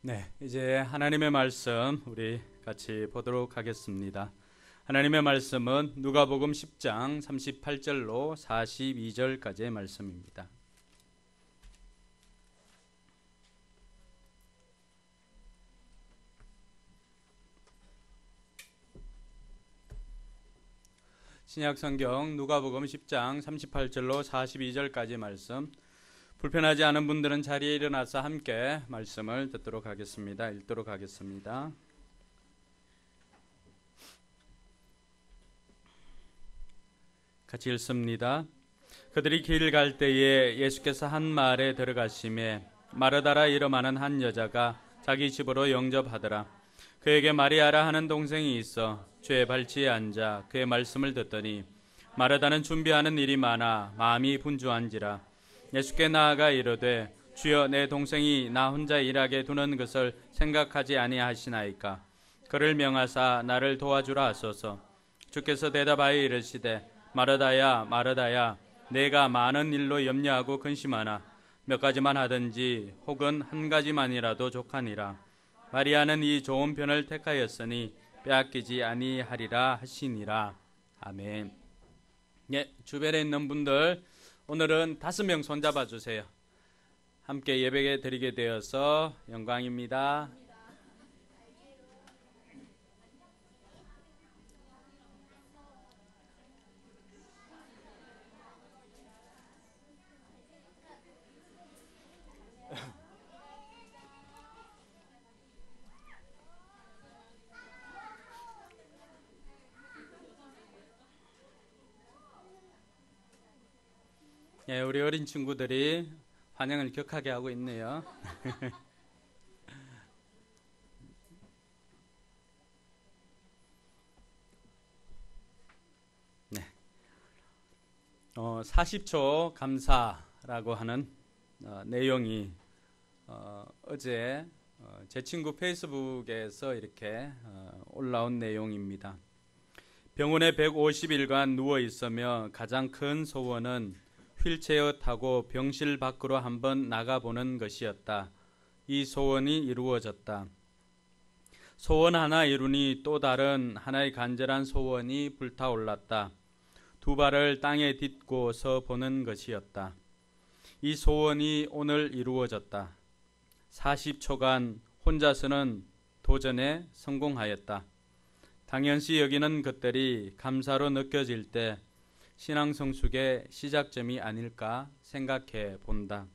네, 이제 하나님의 말씀 우리 같이 보도록 하겠습니다. 하나님의 말씀은 누가복음 10장 38절로 42절까지의 말씀입니다. 신약성경 누가복음 10장 38절로 42절까지 말씀, 불편하지 않은 분들은 자리에 일어나서 함께 말씀을 듣도록 하겠습니다. 읽도록 하겠습니다. 같이 읽습니다. 그들이 길 갈 때에 예수께서 한 마을에 들어가심에 마르다라 이름하는 한 여자가 자기 집으로 영접하더라. 그에게 마리아라 하는 동생이 있어 쥐의 발치에 앉아 그의 말씀을 듣더니 마르다는 준비하는 일이 많아 마음이 분주한지라. 예수께 나아가 이르되 주여, 내 동생이 나 혼자 일하게 두는 것을 생각하지 아니하시나이까. 그를 명하사 나를 도와주라 하소서. 주께서 대답하여 이르시되 마르다야 마르다야, 내가 많은 일로 염려하고 근심하나 몇 가지만 하든지 혹은 한 가지만이라도 족하니라. 마리아는 이 좋은 편을 택하였으니 빼앗기지 아니하리라 하시니라. 아멘. 주변에 있는 분들 오늘은 5명 손잡아 주세요. 함께 예배 드리게 되어서 영광입니다. 우리 어린 친구들이 환영을 격하게 하고 있네요. 네. 40초 감사라고 하는 내용이 어제 제 친구 페이스북에서 이렇게 올라온 내용입니다. 병원에 150일간 누워 있으며 가장 큰 소원은 휠체어 타고 병실 밖으로 한번 나가보는 것이었다. 이 소원이 이루어졌다. 소원 하나 이루니 또 다른 하나의 간절한 소원이 불타올랐다. 두 발을 땅에 딛고서 보는 것이었다. 이 소원이 오늘 이루어졌다. 40초간 혼자서는 도전에 성공하였다. 당연시 여기는 것들이 감사로 느껴질 때 신앙 성숙의 시작점이 아닐까 생각해 본다.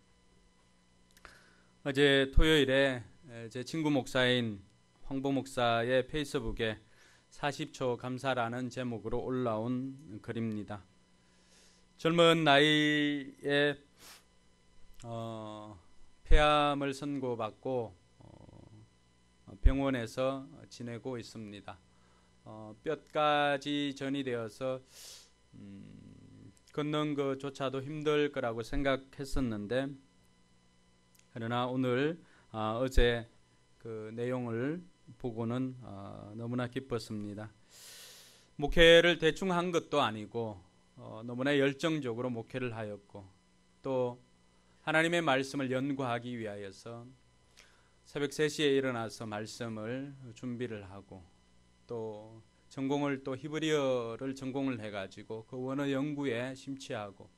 어제 토요일에 제 친구 목사인 황보 목사의 페이스북에 40초 감사라는 제목으로 올라온 글입니다. 젊은 나이에 폐암을 선고받고 병원에서 지내고 있습니다. 뼈까지 전이 되어서 걷는 것조차도 힘들 거라고 생각했었는데, 그러나 오늘 어제 그 내용을 보고는 너무나 기뻤습니다. 목회를 대충 한 것도 아니고 너무나 열정적으로 목회를 하였고, 또 하나님의 말씀을 연구하기 위하여서 새벽 3시에 일어나서 말씀을 준비를 하고, 또 전공을 또 히브리어를 전공을 해가지고 그 원어 연구에 심취하고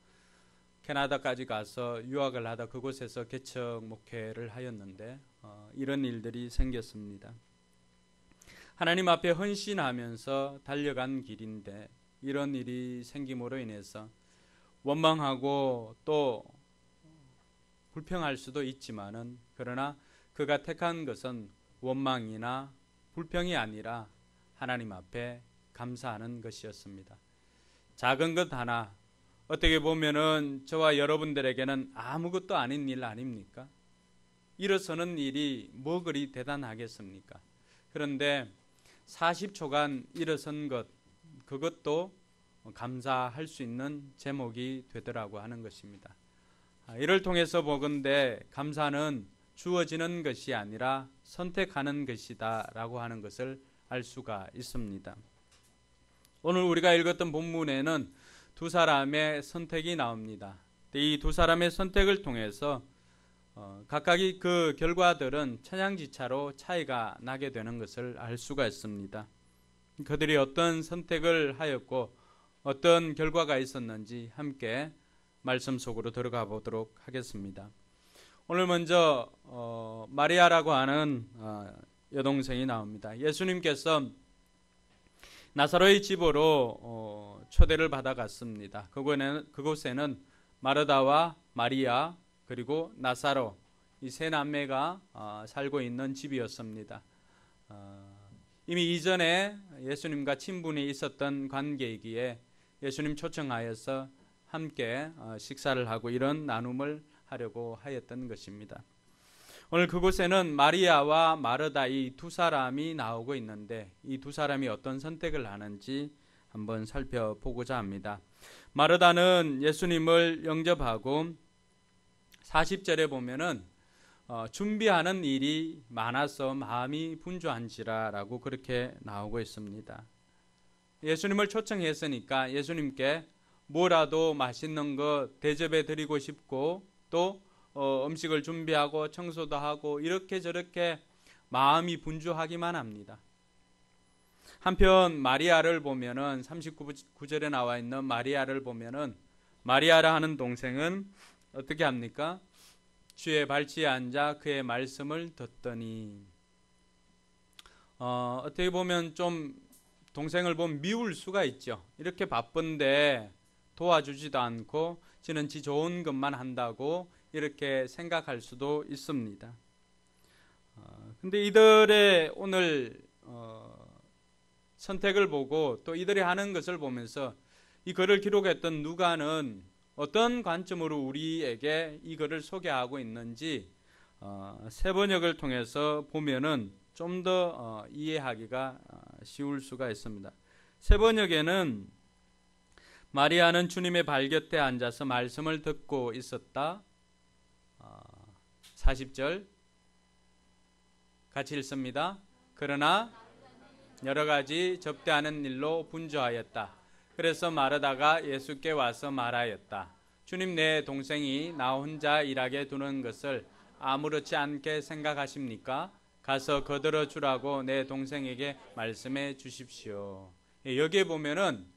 캐나다까지 가서 유학을 하다 그곳에서 개척 목회를 하였는데 이런 일들이 생겼습니다. 하나님 앞에 헌신하면서 달려간 길인데 이런 일이 생김으로 인해서 원망하고 또 불평할 수도 있지만은, 그러나 그가 택한 것은 원망이나 불평이 아니라 하나님 앞에 감사하는 것이었습니다. 작은 것 하나, 어떻게 보면은 저와 여러분들에게는 아무것도 아닌 일 아닙니까? 일어서는 일이 뭐 그리 대단하겠습니까? 그런데 40초간 일어선 것, 그것도 감사할 수 있는 제목이 되더라고 하는 것입니다. 이를 통해서 보건대 감사는 주어지는 것이 아니라 선택하는 것이다 라고 하는 것을 알 수가 있습니다. 오늘 우리가 읽었던 본문에는 두 사람의 선택이 나옵니다. 이 두 사람의 선택을 통해서 각각의 그 결과들은 천양지차로 차이가 나게 되는 것을 알 수가 있습니다. 그들이 어떤 선택을 하였고 어떤 결과가 있었는지 함께 말씀 속으로 들어가 보도록 하겠습니다. 오늘 먼저 마리아라고 하는 여동생이 나옵니다. 예수님께서 나사로의 집으로 초대를 받아갔습니다. 그곳에는 마르다와 마리아 그리고 나사로 이 세 남매가 살고 있는 집이었습니다. 이미 이전에 예수님과 친분이 있었던 관계이기에 예수님 초청하여서 함께 식사를 하고 이런 나눔을 하려고 하였던 것입니다. 오늘 그곳에는 마리아와 마르다 이 두 사람이 나오고 있는데 이 두 사람이 어떤 선택을 하는지 한번 살펴보고자 합니다. 마르다는 예수님을 영접하고 40절에 보면은 준비하는 일이 많아서 마음이 분주한지라라고 그렇게 나오고 있습니다. 예수님을 초청했으니까 예수님께 뭐라도 맛있는 거 대접해 드리고 싶고 또 음식을 준비하고 청소도 하고 이렇게 저렇게 마음이 분주하기만 합니다. 한편 마리아를 보면은 39절에 나와 있는 마리아를 보면은 마리아라 하는 동생은 어떻게 합니까? 주의 발치에 앉아 그의 말씀을 듣더니 어떻게 보면 좀 동생을 보면 미울 수가 있죠. 이렇게 바쁜데 도와주지도 않고 지는 지 좋은 것만 한다고 이렇게 생각할 수도 있습니다. 근데 이들의 오늘 선택을 보고 또 이들이 하는 것을 보면서 이 글을 기록했던 누가는 어떤 관점으로 우리에게 이 글을 소개하고 있는지 세 번역을 통해서 보면은 좀 더 이해하기가 쉬울 수가 있습니다. 세 번역에는 마리아는 주님의 발 곁에 앉아서 말씀을 듣고 있었다. 40절 같이 읽습니다. 그러나 여러 가지 접대하는 일로 분주하였다. 그래서 마르다가 예수께 와서 말하였다. 주님, 내 동생이 나 혼자 일하게 두는 것을 아무렇지 않게 생각하십니까? 가서 거들어 주라고 내 동생에게 말씀해 주십시오. 여기에 보면은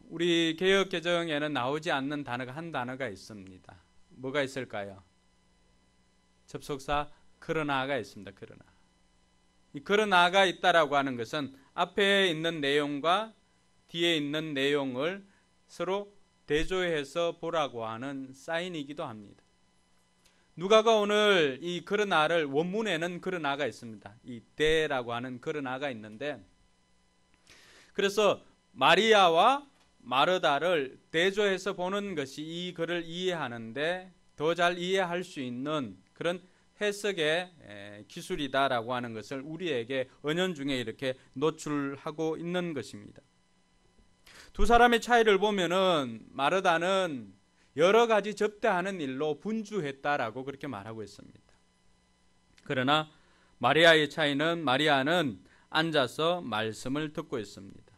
우리 개역 개정에는 나오지 않는 단어가 한 단어가 있습니다. 뭐가 있을까요? 접속사 그러나가 있습니다. 그러나. 이 그러나가 있다라고 하는 것은 앞에 있는 내용과 뒤에 있는 내용을 서로 대조해서 보라고 하는 사인이기도 합니다. 누가가 오늘 이 그러나를 원문에는 그러나가 있습니다. 이 대라고 하는 그러나가 있는데 그래서 마리아와 마르다를 대조해서 보는 것이 이 글을 이해하는데 더 잘 이해할 수 있는 그런 해석의 기술이다라고 하는 것을 우리에게 은연중에 이렇게 노출하고 있는 것입니다. 두 사람의 차이를 보면은 마르다는 여러 가지 접대하는 일로 분주했다라고 그렇게 말하고 있습니다. 그러나 마리아의 차이는 마리아는 앉아서 말씀을 듣고 있습니다.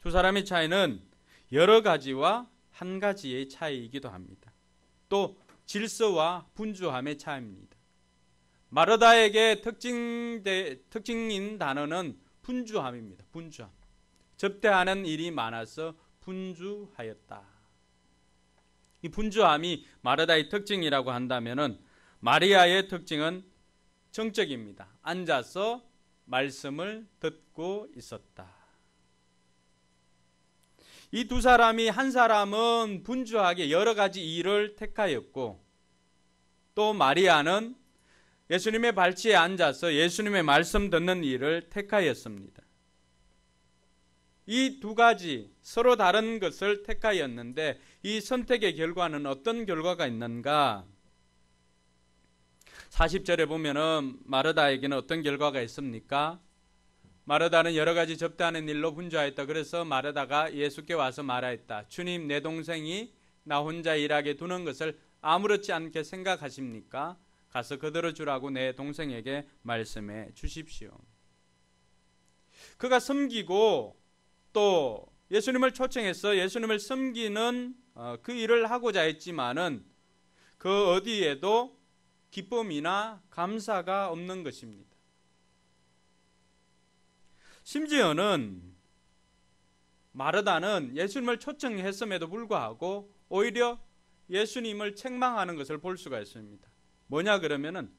두 사람의 차이는 여러 가지와 한 가지의 차이이기도 합니다. 또 질서와 분주함의 차이입니다. 마르다에게 특징인 단어는 분주함입니다. 분주함. 접대하는 일이 많아서 분주하였다. 이 분주함이 마르다의 특징이라고 한다면은 마리아의 특징은 정적입니다. 앉아서 말씀을 듣고 있었다. 이 두 사람이 한 사람은 분주하게 여러 가지 일을 택하였고 또 마리아는 예수님의 발치에 앉아서 예수님의 말씀 듣는 일을 택하였습니다. 이 두 가지 서로 다른 것을 택하였는데 이 선택의 결과는 어떤 결과가 있는가? 40절에 보면은 마르다에게는 어떤 결과가 있습니까? 마르다는 여러 가지 접대하는 일로 분주하였다. 그래서 마르다가 예수께 와서 말하였다. 주님, 내 동생이 나 혼자 일하게 두는 것을 아무렇지 않게 생각하십니까? 가서 거들어 주라고 내 동생에게 말씀해 주십시오. 그가 섬기고 또 예수님을 초청해서 예수님을 섬기는 그 일을 하고자 했지만은 그 어디에도 기쁨이나 감사가 없는 것입니다. 심지어는 마르다는 예수님을 초청했음에도 불구하고 오히려 예수님을 책망하는 것을 볼 수가 있습니다. 뭐냐 그러면은,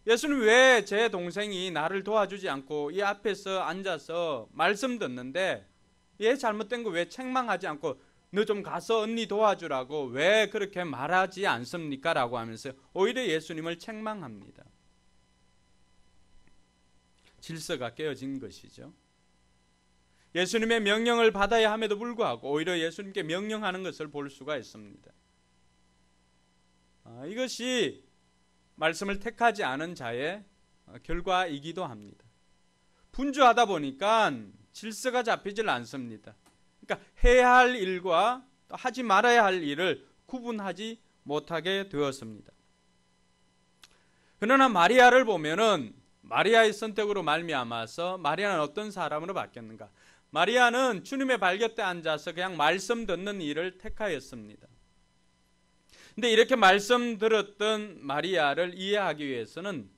예수님 왜 제 동생이 나를 도와주지 않고 이 앞에서 앉아서 말씀 듣는데 얘 잘못된 거 왜 책망하지 않고 너 좀 가서 언니 도와주라고 왜 그렇게 말하지 않습니까? 라고 하면서 오히려 예수님을 책망합니다. 질서가 깨어진 것이죠. 예수님의 명령을 받아야 함에도 불구하고 오히려 예수님께 명령하는 것을 볼 수가 있습니다. 이것이 말씀을 택하지 않은 자의 결과이기도 합니다. 분주하다 보니까 질서가 잡히질 않습니다. 그러니까 해야 할 일과 또 하지 말아야 할 일을 구분하지 못하게 되었습니다. 그러나 마리아를 보면은 마리아의 선택으로 말미암아서 마리아는 어떤 사람으로 바뀌었는가? 마리아는 주님의 발곁에 앉아서 그냥 말씀 듣는 일을 택하였습니다. 근데 이렇게 말씀 들었던 마리아를 이해하기 위해서는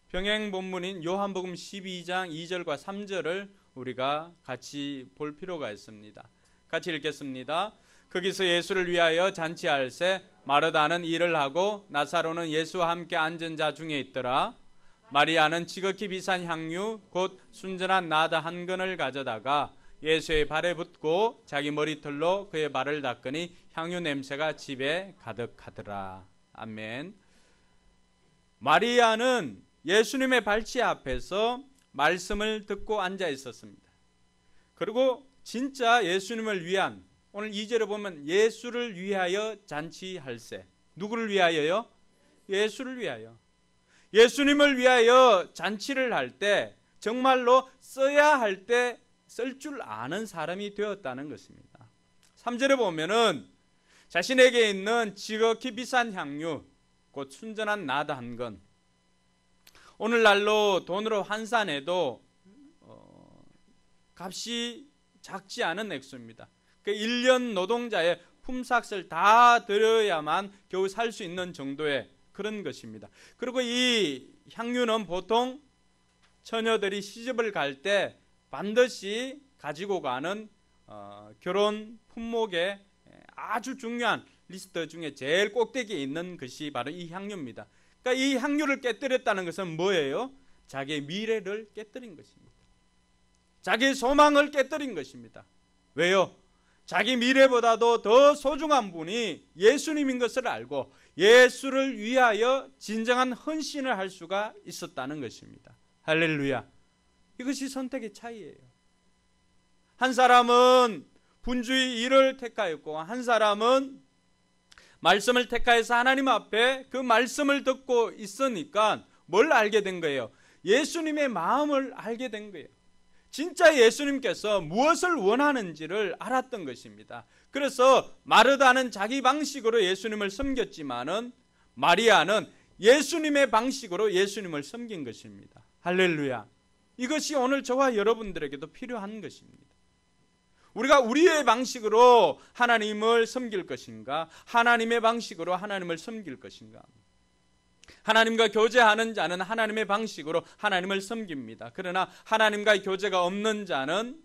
병행 본문인 요한복음 12장 2절과 3절을 우리가 같이 볼 필요가 있습니다. 같이 읽겠습니다. 거기서 예수를 위하여 잔치할새 마르다는 일을 하고 나사로는 예수와 함께 앉은 자 중에 있더라. 마리아는 지극히 비싼 향유 곧 순전한 나다 한 근을 가져다가 예수의 발에 붓고 자기 머리털로 그의 발을 닦으니 향유 냄새가 집에 가득하더라. 아멘. 마리아는 예수님의 발치 앞에서 말씀을 듣고 앉아 있었습니다. 그리고 진짜 예수님을 위한, 오늘 2절에 보면 예수를 위하여 잔치할세. 누구를 위하여요? 예수를 위하여. 예수님을 위하여 잔치를 할 때 정말로 써야 할 때 쓸 줄 아는 사람이 되었다는 것입니다. 3절에 보면은 자신에게 있는 지극히 비싼 향유 곧 순전한 나다 한 건, 오늘날로 돈으로 환산해도 값이 작지 않은 액수입니다. 그 1년 노동자의 품삯을 다 들여야만 겨우 살 수 있는 정도의 그런 것입니다. 그리고 이 향유는 보통 처녀들이 시집을 갈 때 반드시 가지고 가는 결혼 품목의 아주 중요한 리스트 중에 제일 꼭대기에 있는 것이 바로 이 향유입니다. 그러니까 이 향유를 깨뜨렸다는 것은 뭐예요? 자기의 미래를 깨뜨린 것입니다. 자기의 소망을 깨뜨린 것입니다. 왜요? 자기 미래보다도 더 소중한 분이 예수님인 것을 알고 예수를 위하여 진정한 헌신을 할 수가 있었다는 것입니다. 할렐루야. 이것이 선택의 차이예요. 한 사람은 분주히 일을 택하였고 한 사람은 말씀을 택하여서 하나님 앞에 그 말씀을 듣고 있으니까 뭘 알게 된 거예요? 예수님의 마음을 알게 된 거예요. 진짜 예수님께서 무엇을 원하는지를 알았던 것입니다. 그래서 마르다는 자기 방식으로 예수님을 섬겼지만은 마리아는 예수님의 방식으로 예수님을 섬긴 것입니다. 할렐루야. 이것이 오늘 저와 여러분들에게도 필요한 것입니다. 우리가 우리의 방식으로 하나님을 섬길 것인가, 하나님의 방식으로 하나님을 섬길 것인가. 하나님과 교제하는 자는 하나님의 방식으로 하나님을 섬깁니다. 그러나 하나님과 교제가 없는 자는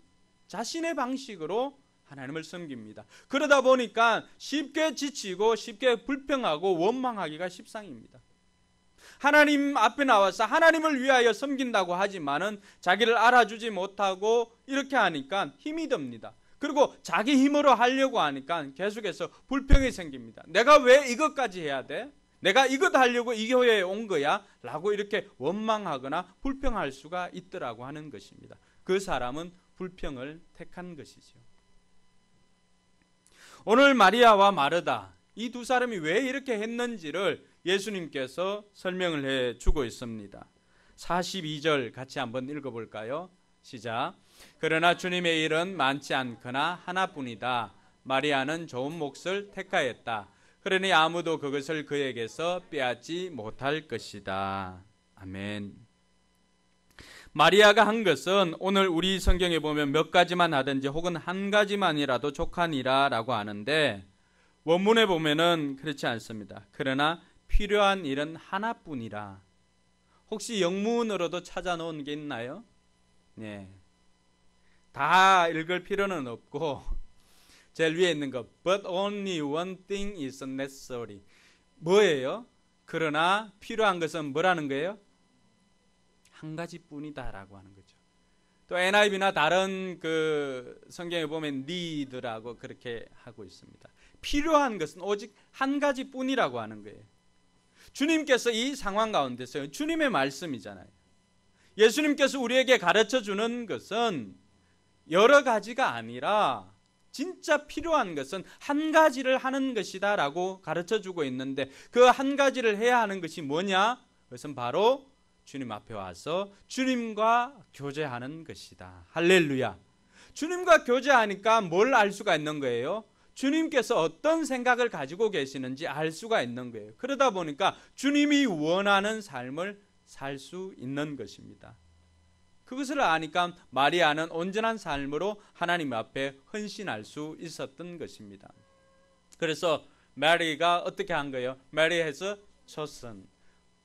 자신의 방식으로 하나님을 섬깁니다. 그러다 보니까 쉽게 지치고 쉽게 불평하고 원망하기가 십상입니다. 하나님 앞에 나와서 하나님을 위하여 섬긴다고 하지만은 자기를 알아주지 못하고 이렇게 하니까 힘이 듭니다. 그리고 자기 힘으로 하려고 하니까 계속해서 불평이 생깁니다. 내가 왜 이것까지 해야 돼? 내가 이것 하려고 이 교회에 온 거야? 라고 이렇게 원망하거나 불평할 수가 있더라고 하는 것입니다. 그 사람은 불평을 택한 것이죠. 오늘 마리아와 마르다, 이 두 사람이 왜 이렇게 했는지를 예수님께서 설명을 해주고 있습니다. 42절 같이 한번 읽어볼까요? 시작. 그러나 주님의 일은 많지 않거나 하나뿐이다. 마리아는 좋은 몫을 택하였다. 그러니 아무도 그것을 그에게서 빼앗지 못할 것이다. 아멘. 마리아가 한 것은 오늘 우리 성경에 보면 몇 가지만 하든지 혹은 한 가지만이라도 족하니라 라고 하는데, 원문에 보면은 그렇지 않습니다. 그러나 필요한 일은 하나뿐이라. 혹시 영문으로도 찾아놓은 게 있나요? 네. 다 읽을 필요는 없고 제일 위에 있는 거 But only one thing is necessary. 뭐예요? 그러나 필요한 것은 뭐라는 거예요? 한 가지뿐이다 라고 하는 거죠. 또 NIV나 다른 그 성경에 보면 need라고 그렇게 하고 있습니다. 필요한 것은 오직 한 가지뿐이라고 하는 거예요. 주님께서 이 상황 가운데서 주님의 말씀이잖아요. 예수님께서 우리에게 가르쳐 주는 것은 여러 가지가 아니라 진짜 필요한 것은 한 가지를 하는 것이다 라고 가르쳐 주고 있는데 그 한 가지를 해야 하는 것이 뭐냐? 그것은 바로 주님 앞에 와서 주님과 교제하는 것이다. 할렐루야. 주님과 교제하니까 뭘 알 수가 있는 거예요? 주님께서 어떤 생각을 가지고 계시는지 알 수가 있는 거예요. 그러다 보니까 주님이 원하는 삶을 살 수 있는 것입니다. 그것을 아니까 마리아는 온전한 삶으로 하나님 앞에 헌신할 수 있었던 것입니다. 그래서 메리가 어떻게 한 거예요? Mary has chosen.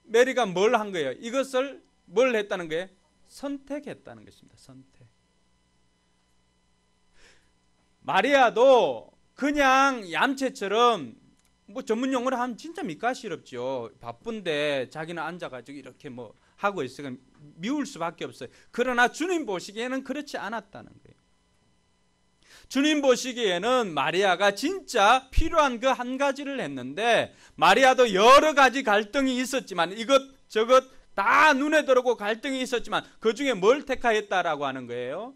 메리가 뭘 한 거예요? 이것을 뭘 했다는 거예요? 선택했다는 것입니다. 선택. 마리아도 그냥 얌체처럼 뭐 전문 용어로 하면 진짜 밑가시럽죠. 바쁜데 자기는 앉아가지고 이렇게 뭐 하고 있으니까 미울 수밖에 없어요. 그러나 주님 보시기에는 그렇지 않았다는 거예요. 주님 보시기에는 마리아가 진짜 필요한 그 한 가지를 했는데 마리아도 여러 가지 갈등이 있었지만 이것 저것 다 눈에 들어오고 갈등이 있었지만 그 중에 뭘 택하였다라고 하는 거예요?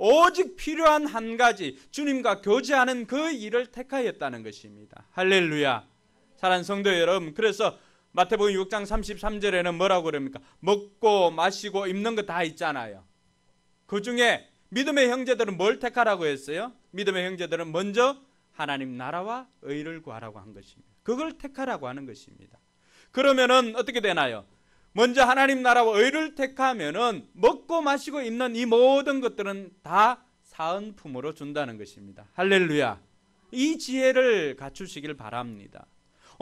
오직 필요한 한 가지 주님과 교제하는 그 일을 택하였다는 것입니다. 할렐루야. 사랑하는 성도 여러분, 그래서 마태복음 6장 33절에는 뭐라고 그럽니까? 먹고 마시고 입는 거 다 있잖아요. 그 중에 믿음의 형제들은 뭘 택하라고 했어요? 믿음의 형제들은 먼저 하나님 나라와 의를 구하라고 한 것입니다. 그걸 택하라고 하는 것입니다. 그러면은 어떻게 되나요? 먼저 하나님 나라와 의를 택하면은 먹고 마시고 입는 이 모든 것들은 다 사은품으로 준다는 것입니다. 할렐루야. 이 지혜를 갖추시길 바랍니다.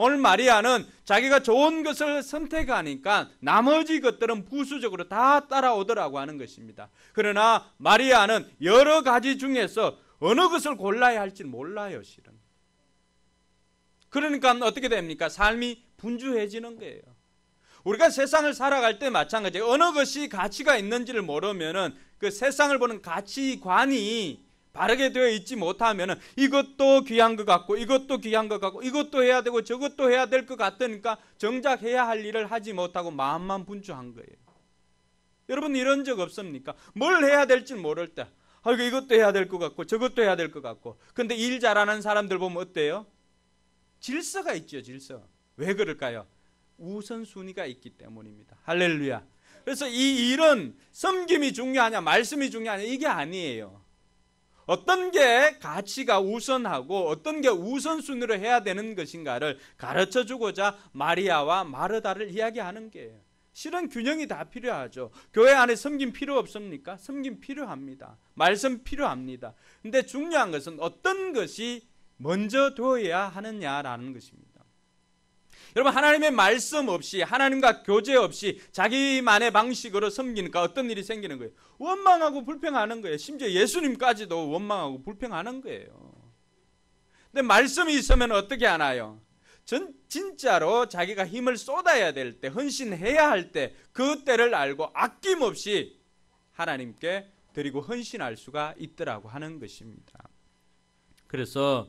오늘 마리아는 자기가 좋은 것을 선택하니까 나머지 것들은 부수적으로 다 따라오더라고 하는 것입니다. 그러나 마리아는 여러 가지 중에서 어느 것을 골라야 할지 몰라요, 실은. 그러니까 어떻게 됩니까? 삶이 분주해지는 거예요. 우리가 세상을 살아갈 때 마찬가지예요. 어느 것이 가치가 있는지를 모르면은 그 세상을 보는 가치관이 바르게 되어 있지 못하면은 이것도 귀한 것 같고 이것도 귀한 것 같고 이것도 해야 되고 저것도 해야 될 것 같으니까 정작 해야 할 일을 하지 못하고 마음만 분주한 거예요. 여러분 이런 적 없습니까? 뭘 해야 될지 모를 때 이것도 해야 될 것 같고 저것도 해야 될 것 같고 근데 일 잘하는 사람들 보면 어때요? 질서가 있죠. 질서. 왜 그럴까요? 우선순위가 있기 때문입니다. 할렐루야. 그래서 이 일은 섬김이 중요하냐 말씀이 중요하냐 이게 아니에요. 어떤 게 가치가 우선하고 어떤 게 우선순위로 해야 되는 것인가를 가르쳐주고자 마리아와 마르다를 이야기하는 거예요. 실은 균형이 다 필요하죠. 교회 안에 섬김 필요 없습니까? 섬김 필요합니다. 말씀 필요합니다. 근데 중요한 것은 어떤 것이 먼저 되어야 하느냐라는 것입니다. 여러분 하나님의 말씀 없이 하나님과 교제 없이 자기만의 방식으로 섬기니까 어떤 일이 생기는 거예요? 원망하고 불평하는 거예요. 심지어 예수님까지도 원망하고 불평하는 거예요. 근데 말씀이 있으면 어떻게 하나요? 진짜로 자기가 힘을 쏟아야 될 때, 헌신해야 할 때 그 때를 알고 아낌없이 하나님께 드리고 헌신할 수가 있더라고 하는 것입니다. 그래서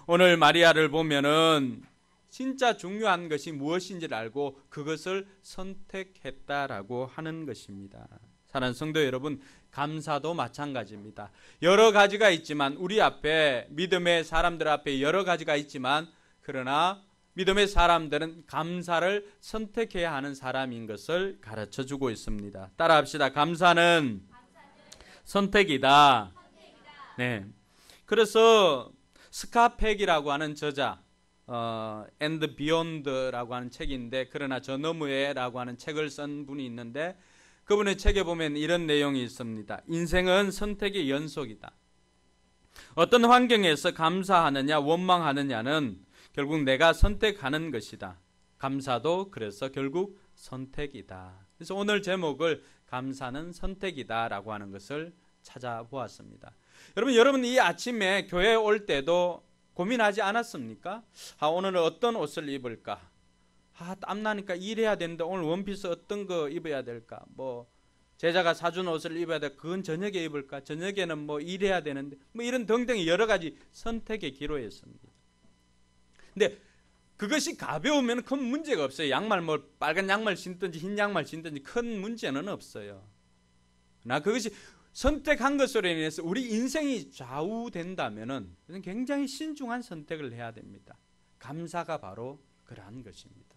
오늘 마리아를 보면은 진짜 중요한 것이 무엇인지를 알고 그것을 선택했다라고 하는 것입니다. 사랑하는 성도 여러분, 감사도 마찬가지입니다. 여러 가지가 있지만 우리 앞에 믿음의 사람들 앞에 여러 가지가 있지만 그러나 믿음의 사람들은 감사를 선택해야 하는 사람인 것을 가르쳐주고 있습니다. 따라합시다. 감사는 선택이다. 네. 그래서 스카펙이라고 하는 저자 And Beyond라고 하는 책인데 그러나 저 너머에라고 하는 책을 쓴 분이 있는데 그분의 책에 보면 이런 내용이 있습니다. 인생은 선택의 연속이다. 어떤 환경에서 감사하느냐 원망하느냐는 결국 내가 선택하는 것이다. 감사도 그래서 결국 선택이다. 그래서 오늘 제목을 감사는 선택이다 라고 하는 것을 찾아보았습니다. 여러분 이 아침에 교회에 올 때도 고민하지 않았습니까? 오늘은 어떤 옷을 입을까? 땀나니까 일해야 되는데 오늘 원피스 어떤 거 입어야 될까? 제자가 사준 옷을 입어야 돼. 그건 저녁에 입을까? 저녁에는 일해야 되는데 이런 등등의 여러 가지 선택의 기로였습니다. 근데 그것이 가벼우면 큰 문제가 없어요. 양말 빨간 양말 신든지 흰 양말 신든지 큰 문제는 없어요. 그러나 그것이 선택한 것으로 인해서 우리 인생이 좌우된다면은 굉장히 신중한 선택을 해야 됩니다. 감사가 바로 그러한 것입니다.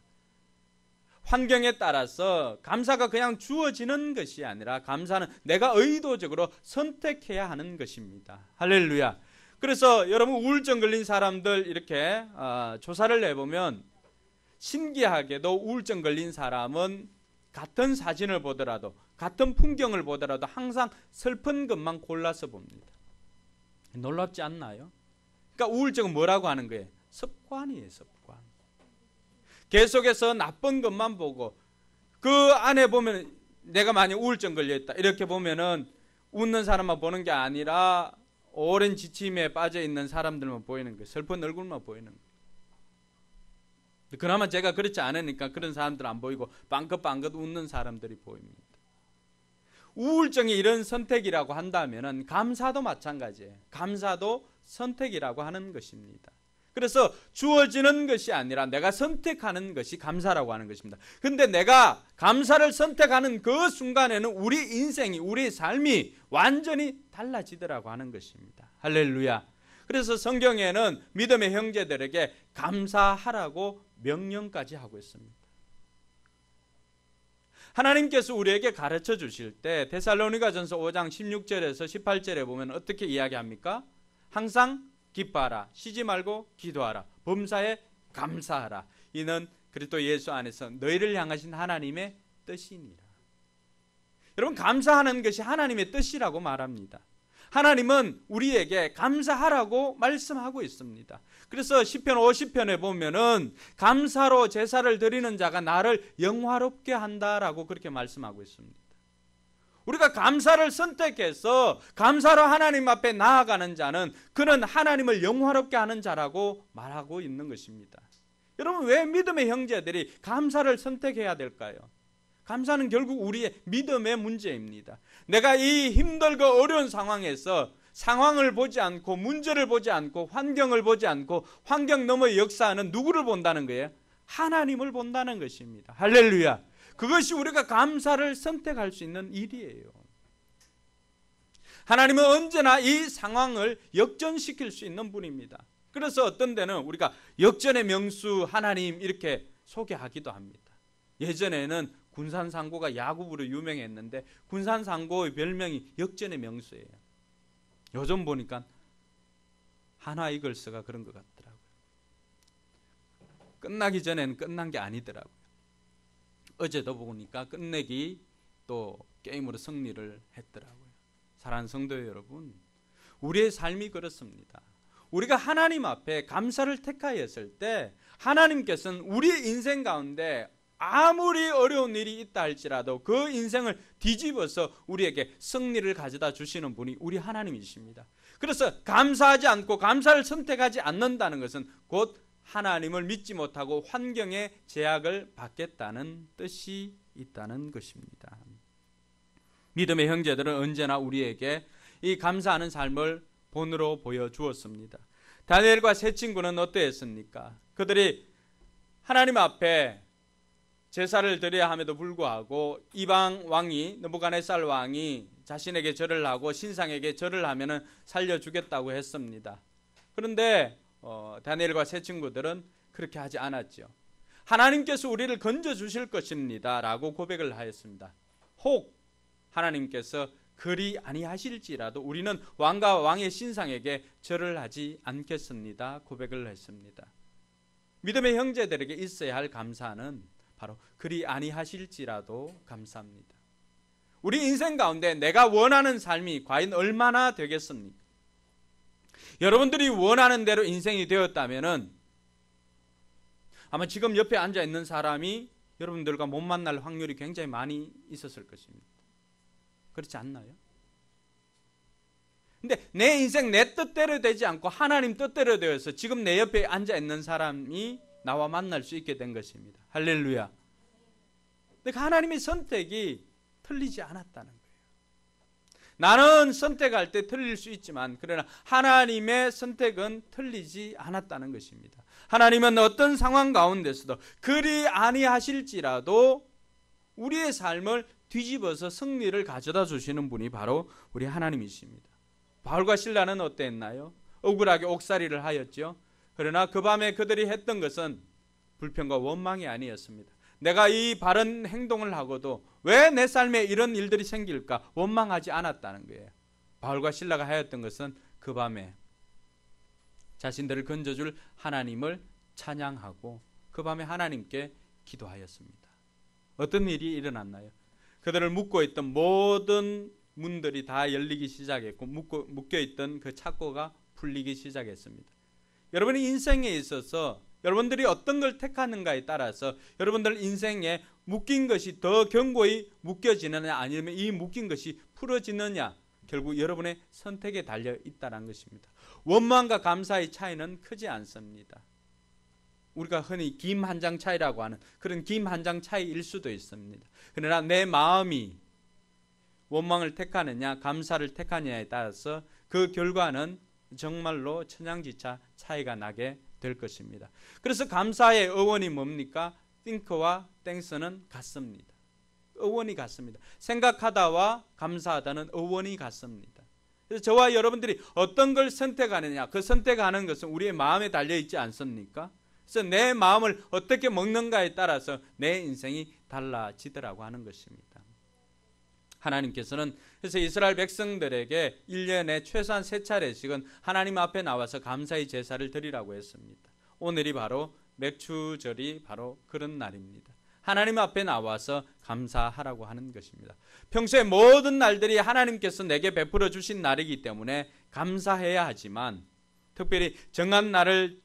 환경에 따라서 감사가 그냥 주어지는 것이 아니라 감사는 내가 의도적으로 선택해야 하는 것입니다. 할렐루야. 그래서 여러분 우울증 걸린 사람들 이렇게 조사를 해보면 신기하게도 우울증 걸린 사람은 같은 사진을 보더라도 같은 풍경을 보더라도 항상 슬픈 것만 골라서 봅니다. 놀랍지 않나요? 그러니까 우울증은 뭐라고 하는 거예요? 습관이에요. 습관. 계속해서 나쁜 것만 보고 그 안에 보면 내가 만약 우울증 걸려있다 이렇게 보면은 웃는 사람만 보는 게 아니라 오랜 지침에 빠져 있는 사람들만 보이는 거예요. 슬픈 얼굴만 보이는 거예요. 그나마 제가 그렇지 않으니까 그런 사람들 안 보이고 빵긋빵긋 웃는 사람들이 보입니다. 우울증이 이런 선택이라고 한다면은 감사도 마찬가지예요. 감사도 선택이라고 하는 것입니다. 그래서 주어지는 것이 아니라 내가 선택하는 것이 감사라고 하는 것입니다. 근데 내가 감사를 선택하는 그 순간에는 우리 인생이, 우리 삶이 완전히 달라지더라고 하는 것입니다. 할렐루야. 그래서 성경에는 믿음의 형제들에게 감사하라고 명령까지 하고 있습니다. 하나님께서 우리에게 가르쳐 주실 때 데살로니가전서 5장 16절에서 18절에 보면 어떻게 이야기합니까? 항상 기뻐하라, 쉬지 말고 기도하라, 범사에 감사하라. 이는 그리스도 예수 안에서 너희를 향하신 하나님의 뜻이니라. 여러분 감사하는 것이 하나님의 뜻이라고 말합니다. 하나님은 우리에게 감사하라고 말씀하고 있습니다. 그래서 시편 50편에 보면은 감사로 제사를 드리는 자가 나를 영화롭게 한다라고 그렇게 말씀하고 있습니다. 우리가 감사를 선택해서 감사로 하나님 앞에 나아가는 자는 그는 하나님을 영화롭게 하는 자라고 말하고 있는 것입니다. 여러분 왜 믿음의 형제들이 감사를 선택해야 될까요? 감사는 결국 우리의 믿음의 문제입니다. 내가 이 힘들고 어려운 상황에서 상황을 보지 않고 문제를 보지 않고 환경을 보지 않고 환경 너머의 역사하는 누구를 본다는 거예요? 하나님을 본다는 것입니다. 할렐루야. 그것이 우리가 감사를 선택할 수 있는 일이에요. 하나님은 언제나 이 상황을 역전시킬 수 있는 분입니다. 그래서 어떤 데는 우리가 역전의 명수 하나님 이렇게 소개하기도 합니다. 예전에는 군산상고가 야구부로 유명했는데 군산상고의 별명이 역전의 명수예요. 요즘 보니까 한화 이글스가 그런 것 같더라고요. 끝나기 전에는 끝난 게 아니더라고요. 어제도 보니까 끝내기 또 게임으로 승리를 했더라고요. 사랑하는 성도 여러분, 우리의 삶이 그렇습니다. 우리가 하나님 앞에 감사를 택하였을 때 하나님께서는 우리 인생 가운데 아무리 어려운 일이 있다 할지라도 그 인생을 뒤집어서 우리에게 승리를 가져다 주시는 분이 우리 하나님이십니다. 그래서 감사하지 않고 감사를 선택하지 않는다는 것은 곧 하나님을 믿지 못하고 환경의 제약을 받겠다는 뜻이 있다는 것입니다. 믿음의 형제들은 언제나 우리에게 이 감사하는 삶을 본으로 보여주었습니다. 다니엘과 세 친구는 어떠했습니까? 그들이 하나님 앞에 제사를 드려야 함에도 불구하고 이방 왕이 느부갓네살 왕이 자신에게 절을 하고 신상에게 절을 하면은 살려주겠다고 했습니다. 그런데 다니엘과 세 친구들은 그렇게 하지 않았죠. 하나님께서 우리를 건져주실 것입니다 라고 고백을 하였습니다. 혹 하나님께서 그리 아니하실지라도 우리는 왕과 왕의 신상에게 절을 하지 않겠습니다 고백을 했습니다. 믿음의 형제들에게 있어야 할 감사는 바로 그리 아니하실지라도 감사합니다. 우리 인생 가운데 내가 원하는 삶이 과연 얼마나 되겠습니까? 여러분들이 원하는 대로 인생이 되었다면은 아마 지금 옆에 앉아 있는 사람이 여러분들과 못 만날 확률이 굉장히 많이 있었을 것입니다. 그렇지 않나요? 근데 내 인생 내 뜻대로 되지 않고 하나님 뜻대로 되어서 지금 내 옆에 앉아 있는 사람이 나와 만날 수 있게 된 것입니다. 할렐루야. 근데 하나님의 선택이 틀리지 않았다는 거예요. 나는 선택할 때 틀릴 수 있지만 그러나 하나님의 선택은 틀리지 않았다는 것입니다. 하나님은 어떤 상황 가운데서도 그리 아니하실지라도 우리의 삶을 뒤집어서 승리를 가져다 주시는 분이 바로 우리 하나님이십니다. 바울과 실라는 어땠나요? 억울하게 옥살이를 하였죠. 그러나 그 밤에 그들이 했던 것은 불평과 원망이 아니었습니다. 내가 이 바른 행동을 하고도 왜 내 삶에 이런 일들이 생길까 원망하지 않았다는 거예요. 바울과 실라가 하였던 것은 그 밤에 자신들을 건져줄 하나님을 찬양하고 그 밤에 하나님께 기도하였습니다. 어떤 일이 일어났나요? 그들을 묶어있던 모든 문들이 다 열리기 시작했고 묶여있던 그 착고가 풀리기 시작했습니다. 여러분의 인생에 있어서 여러분들이 어떤 걸 택하는가에 따라서 여러분들 인생에 묶인 것이 더 견고히 묶여지느냐 아니면 이 묶인 것이 풀어지느냐 결국 여러분의 선택에 달려 있다는 것입니다. 원망과 감사의 차이는 크지 않습니다. 우리가 흔히 김 한 장 차이라고 하는 그런 김 한 장 차이일 수도 있습니다. 그러나 내 마음이 원망을 택하느냐 감사를 택하느냐에 따라서 그 결과는 정말로 천양지차 차이가 나게 될 것입니다. 그래서 감사의 어원이 뭡니까? think와 thanks는 같습니다. 어원이 같습니다. 생각하다와 감사하다는 어원이 같습니다. 그래서 저와 여러분들이 어떤 걸 선택하느냐 그 선택하는 것은 우리의 마음에 달려있지 않습니까? 그래서 내 마음을 어떻게 먹는가에 따라서 내 인생이 달라지더라고 하는 것입니다. 하나님께서는 그래서 이스라엘 백성들에게 1년에 최소한 3차례씩은 하나님 앞에 나와서 감사의 제사를 드리라고 했습니다. 오늘이 바로 맥추절이 바로 그런 날입니다. 하나님 앞에 나와서 감사하라고 하는 것입니다. 평소에 모든 날들이 하나님께서 내게 베풀어 주신 날이기 때문에 감사해야 하지만 특별히 정한 날을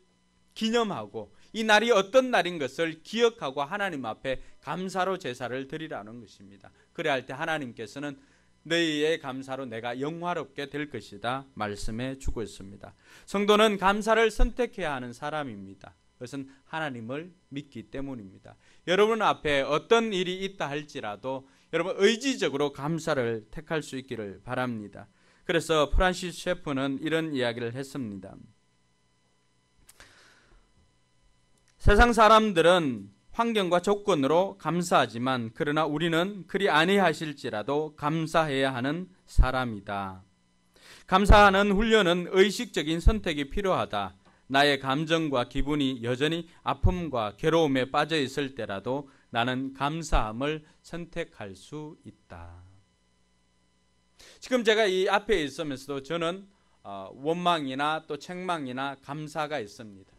기념하고 이 날이 어떤 날인 것을 기억하고 하나님 앞에 감사로 제사를 드리라는 것입니다. 그래야 할 때 하나님께서는 너희의 감사로 내가 영화롭게 될 것이다 말씀해 주고 있습니다. 성도는 감사를 선택해야 하는 사람입니다. 그것은 하나님을 믿기 때문입니다. 여러분 앞에 어떤 일이 있다 할지라도 여러분 의지적으로 감사를 택할 수 있기를 바랍니다. 그래서 프란시스 셰프는 이런 이야기를 했습니다. 세상 사람들은 환경과 조건으로 감사하지만 그러나 우리는 그리 아니하실지라도 감사해야 하는 사람이다. 감사하는 훈련은 의식적인 선택이 필요하다. 나의 감정과 기분이 여전히 아픔과 괴로움에 빠져 있을 때라도 나는 감사함을 선택할 수 있다. 지금 제가 이 앞에 있으면서도 저는 원망이나 또 책망이나 감사가 있습니다.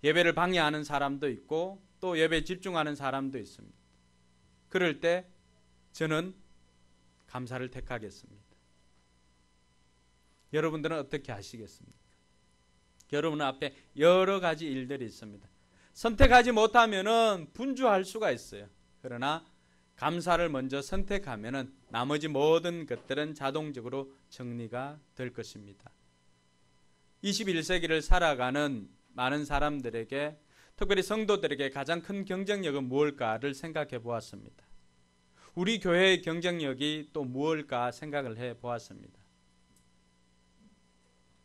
예배를 방해하는 사람도 있고 또 예배에 집중하는 사람도 있습니다. 그럴 때 저는 감사를 택하겠습니다. 여러분들은 어떻게 하시겠습니까? 여러분 앞에 여러 가지 일들이 있습니다. 선택하지 못하면은 분주할 수가 있어요. 그러나 감사를 먼저 선택하면은 나머지 모든 것들은 자동적으로 정리가 될 것입니다. 21세기를 살아가는 많은 사람들에게 특별히 성도들에게 가장 큰 경쟁력은 무엇일까를 생각해 보았습니다. 우리 교회의 경쟁력이 또 무엇일까 생각을 해 보았습니다.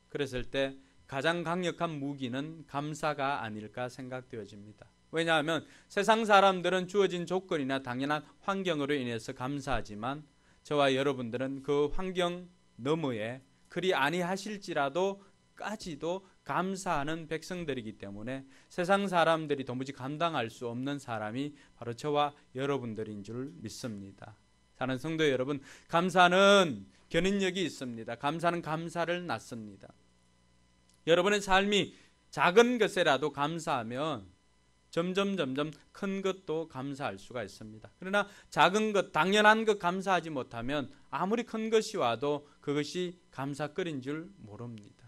그랬을 때 가장 강력한 무기는 감사가 아닐까 생각되어집니다. 왜냐하면 세상 사람들은 주어진 조건이나 당연한 환경으로 인해서 감사하지만 저와 여러분들은 그 환경 너머에 그리 아니하실지라도 까지도 감사하는 백성들이기 때문에 세상 사람들이 도무지 감당할 수 없는 사람이 바로 저와 여러분들인 줄 믿습니다. 사랑하는 성도 여러분, 감사는 견인력이 있습니다. 감사는 감사를 낳습니다. 여러분의 삶이 작은 것에라도 감사하면 점점 큰 것도 감사할 수가 있습니다. 그러나 작은 것, 당연한 것 감사하지 못하면 아무리 큰 것이 와도 그것이 감사거리인 줄 모릅니다.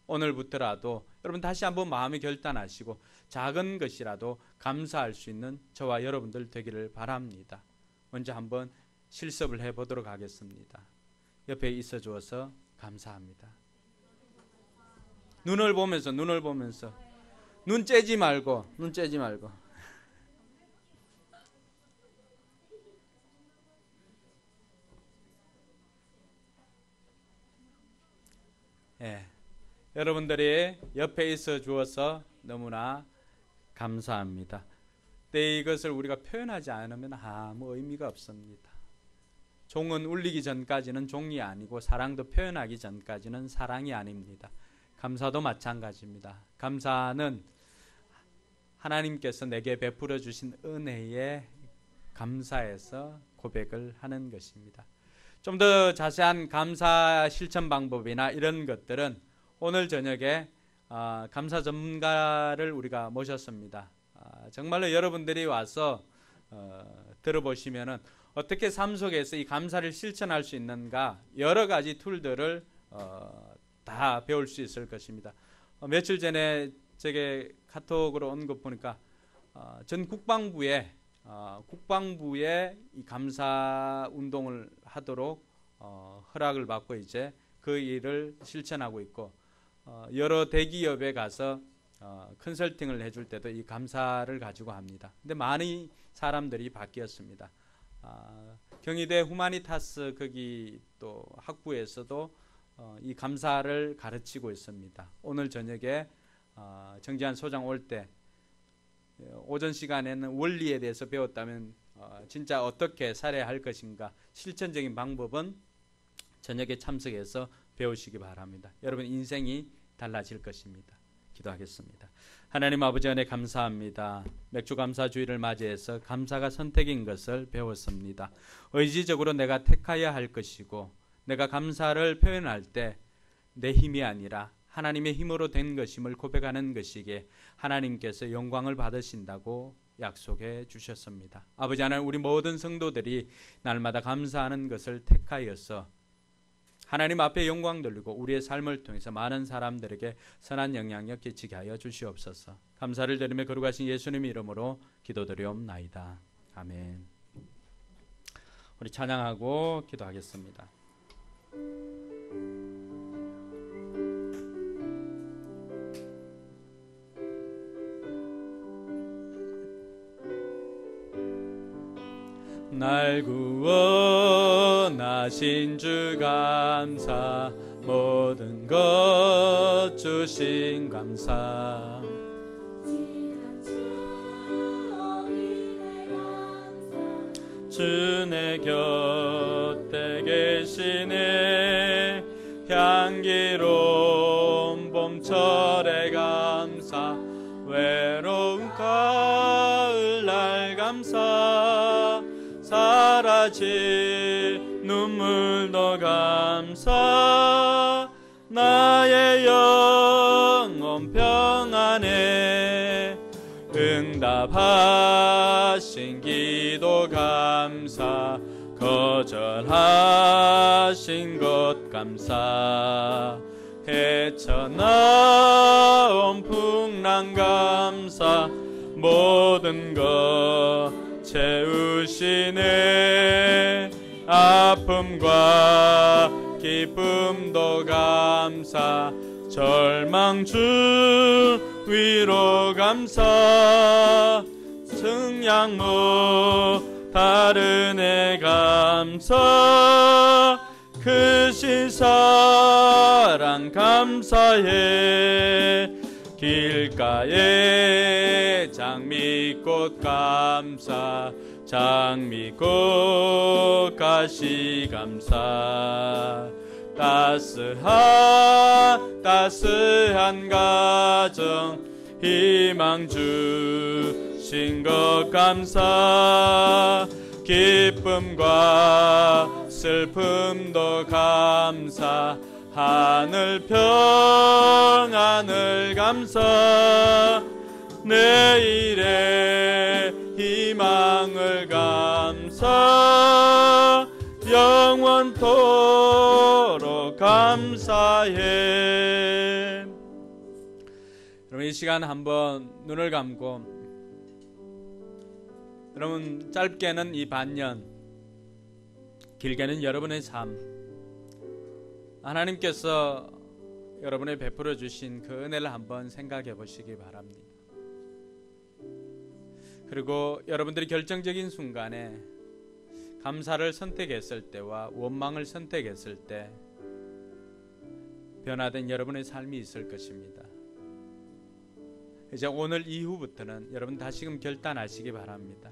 오늘부터라도 여러분 다시 한번 마음의 결단하시고 작은 것이라도 감사할 수 있는 저와 여러분들 되기를 바랍니다. 먼저 한번 실습을 해보도록 하겠습니다. 옆에 있어 주어서 감사합니다. 눈을 보면서 눈 째지 말고 예, 여러분들이 옆에 있어 주어서 너무나 감사합니다. 근데 이것을 우리가 표현하지 않으면 아무 의미가 없습니다. 종은 울리기 전까지는 종이 아니고 사랑도 표현하기 전까지는 사랑이 아닙니다. 감사도 마찬가지입니다. 감사는 하나님께서 내게 베풀어 주신 은혜에 감사해서 고백을 하는 것입니다. 좀 더 자세한 감사 실천 방법이나 이런 것들은 오늘 저녁에 감사 전문가를 우리가 모셨습니다. 정말로 여러분들이 와서 들어보시면은 어떻게 삶 속에서 이 감사를 실천할 수 있는가 여러 가지 툴들을 다 배울 수 있을 것입니다. 며칠 전에 제게 카톡으로 온 거 보니까 전 국방부에 이 감사 운동을 하도록 허락을 받고 이제 그 일을 실천하고 있고 여러 대기업에 가서 컨설팅을 해줄 때도 이 감사를 가지고 합니다. 근데 많은 사람들이 바뀌었습니다. 경희대 후마니타스 거기 또 학부에서도 이 감사를 가르치고 있습니다. 오늘 저녁에 정지한 소장 올 때 오전 시간에는 원리에 대해서 배웠다면 진짜 어떻게 살아야 할 것인가 실천적인 방법은 저녁에 참석해서 배우시기 바랍니다. 여러분 인생이 달라질 것입니다. 기도하겠습니다. 하나님 아버지 은혜 감사합니다. 맥주 감사주의를 맞이해서 감사가 선택인 것을 배웠습니다. 의지적으로 내가 택하여야 할 것이고 내가 감사를 표현할 때 내 힘이 아니라 하나님의 힘으로 된 것임을 고백하는 것이기에 하나님께서 영광을 받으신다고 약속해 주셨습니다. 아버지 하나님 우리 모든 성도들이 날마다 감사하는 것을 택하여서 하나님 앞에 영광 돌리고 우리의 삶을 통해서 많은 사람들에게 선한 영향력 끼치게 하여 주시옵소서. 감사를 드리며 거룩하신 예수님의 이름으로 기도드리옵나이다. 아멘. 우리 찬양하고 기도하겠습니다. 날 구원하신 주 감사 모든 것 주신 감사 주 내 곁에 계시네 향기로운 봄철의 감사 외로운 가을날 감사 사라질 눈물도 감사 나의 영혼 평안에 응답하신 기도 감사 거절하신 것 감사 헤쳐나온 풍랑 감사 모든 것 채우시네 아픔과 기쁨도 감사 절망 주 위로 감사 승양무 다른 애 감사 크신 사랑 감사해 길가에 장미꽃 감사 장미꽃 가시 감사 따스한 가정 희망 주신 것 감사 기쁨과 슬픔도 감사 하늘 평안을 감사 내일의 희망을 감사 영원토록 감사해 여러분 이 시간 한번 눈을 감고 여러분 짧게는 이 반년, 길게는 여러분의 삶, 하나님께서 여러분에 베풀어 주신 그 은혜를 한번 생각해 보시기 바랍니다. 그리고 여러분들이 결정적인 순간에 감사를 선택했을 때와 원망을 선택했을 때 변화된 여러분의 삶이 있을 것입니다. 이제 오늘 이후부터는 여러분 다시금 결단하시기 바랍니다.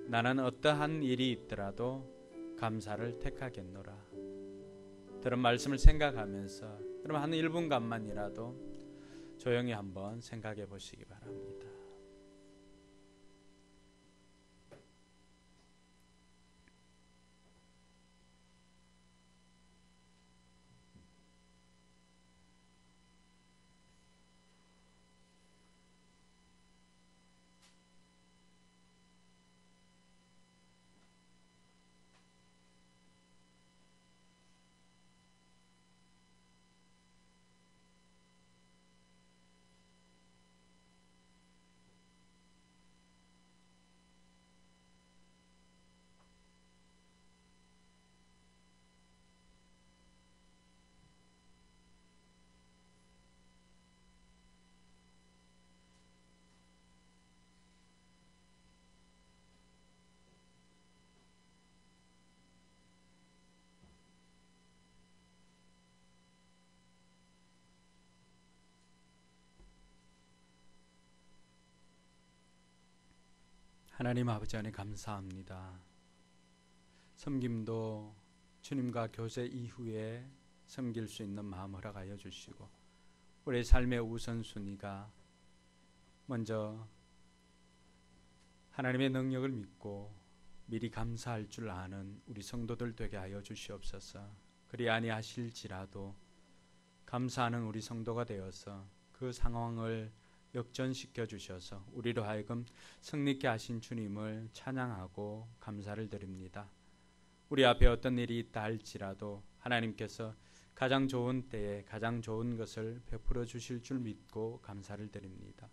나는 어떠한 일이 있더라도 감사를 택하겠노라. 들은 말씀을 생각하면서 여러분 한 1분간만이라도 조용히 한번 생각해 보시기 바랍니다. 하나님 아버지 안에 감사합니다. 섬김도 주님과 교제 이후에 섬길 수 있는 마음 허락하여 주시고 우리의 삶의 우선순위가 먼저 하나님의 능력을 믿고 미리 감사할 줄 아는 우리 성도들 되게 하여 주시옵소서. 그리 아니하실지라도 감사하는 우리 성도가 되어서 그 상황을 역전시켜 주셔서 우리로 하여금 승리케 하신 주님을 찬양하고 감사를 드립니다. 우리 앞에 어떤 일이 있다 할지라도 하나님께서 가장 좋은 때에 가장 좋은 것을 베풀어 주실 줄 믿고 감사를 드립니다.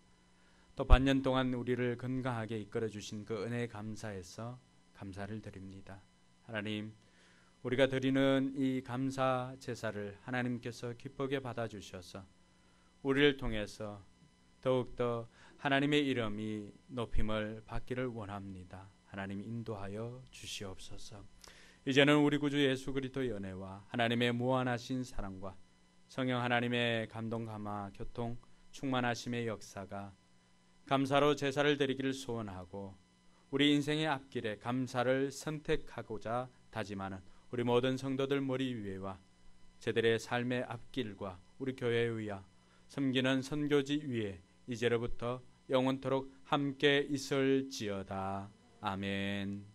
또 반년 동안 우리를 건강하게 이끌어 주신 그 은혜에 감사해서 감사를 드립니다. 하나님, 우리가 드리는 이 감사 제사를 하나님께서 기쁘게 받아주셔서 우리를 통해서 더욱더 하나님의 이름이 높임을 받기를 원합니다. 하나님 인도하여 주시옵소서. 이제는 우리 구주 예수 그리스도의 은혜와 하나님의 무한하신 사랑과 성령 하나님의 감동 감화 교통 충만하심의 역사가 감사로 제사를 드리기를 소원하고 우리 인생의 앞길에 감사를 선택하고자 다짐하는 우리 모든 성도들 머리 위에와 저들의 삶의 앞길과 우리 교회의 섬기는 선교지 위에 이제로부터 영원토록 함께 있을지어다. 아멘.